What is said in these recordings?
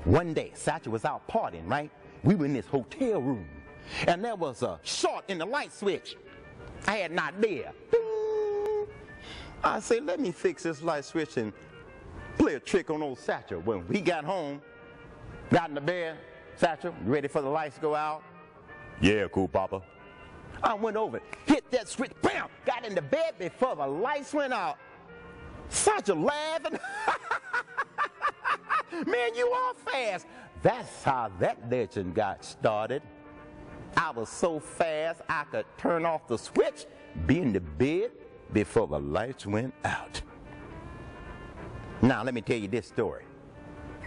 One day, Satchel was out partying, right? We were in this hotel room, and there was a short in the light switch. I had an idea. Ding! I said, let me fix this light switch and play a trick on old Satchel. When we got home, got in the bed, Satchel, ready for the lights to go out? Yeah, cool, Papa. I went over, hit that switch, bam, got in the bed before the lights went out. Satchel laughing. Man, you are fast. That's how that legend got started. I was so fast I could turn off the switch, be in the bed before the lights went out. Now, let me tell you this story.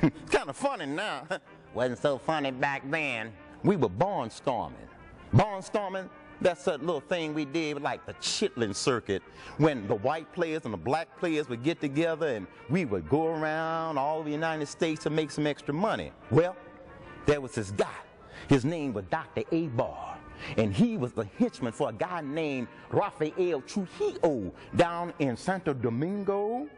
It's kind of funny now. Wasn't so funny back then. We were barnstorming. Barnstorming, that's a little thing we did like the chitlin circuit, when the white players and the black players would get together and we would go around all over the United States to make some extra money. Well, there was this guy. His name was Dr. A-Bar, and he was the henchman for a guy named Rafael Trujillo down in Santo Domingo.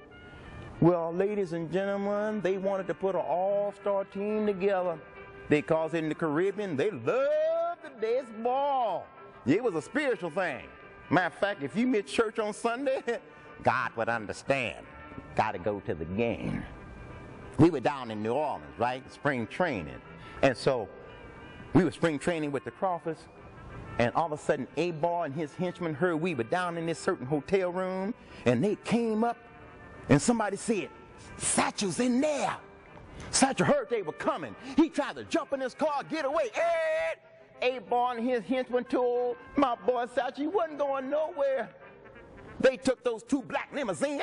Well, ladies and gentlemen, they wanted to put an all-star team together because in the Caribbean, they loved the baseball. It was a spiritual thing. Matter of fact, if you miss church on Sunday, God would understand. Got to go to the game. We were down in New Orleans, right? Spring training. And so we were spring training with the Crawfords, and all of a sudden A-Bar and his henchmen heard we were down in this certain hotel room, and they came up, and somebody said, Satchel's in there. Satchel heard they were coming. He tried to jump in his car, get away. A-Bar and his henchmen told my boy Satchel he wasn't going nowhere. They took those two black limousines,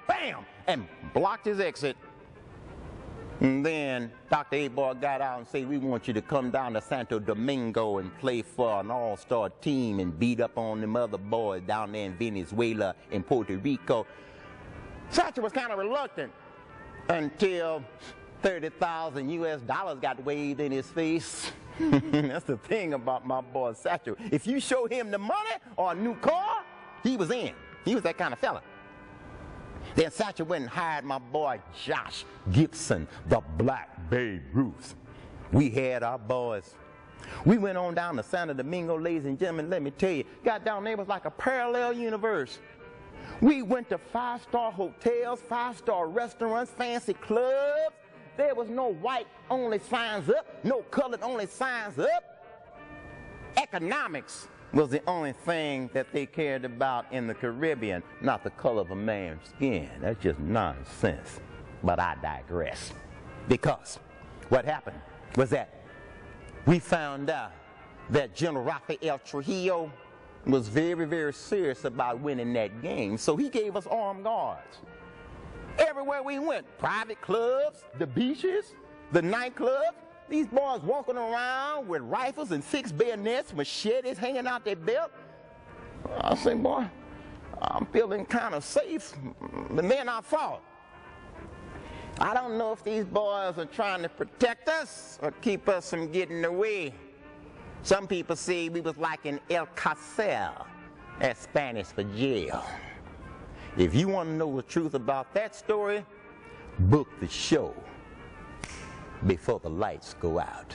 bam, and blocked his exit. And then Dr. A-Bar got out and said, we want you to come down to Santo Domingo and play for an all-star team and beat up on them other boys down there in Venezuela and Puerto Rico. Satchel was kind of reluctant until $30,000 US got waved in his face. That's the thing about my boy Satchel. If you show him the money or a new car, he was in. He was that kind of fella. Then Satchel went and hired my boy Josh Gibson, the Black Babe Ruth. We had our boys. We went on down to Santo Domingo, ladies and gentlemen. Let me tell you, got down there was like a parallel universe. We went to 5-star hotels, 5-star restaurants, fancy clubs. There was no white-only signs up, no colored-only signs up. Economics was the only thing that they cared about in the Caribbean, not the color of a man's skin. That's just nonsense. But I digress. Because what happened was that we found out that General Rafael Trujillo was very, very serious about winning that game. So he gave us armed guards. Everywhere we went, private clubs, the beaches, the nightclubs, these boys walking around with rifles and 6 bayonets, machetes hanging out their belt. I said, boy, I'm feeling kind of safe. But then I thought, I don't know if these boys are trying to protect us or keep us from getting away. Some people say we was like an El Carcel, that's Spanish for jail. If you want to know the truth about that story, book the show before the lights go out.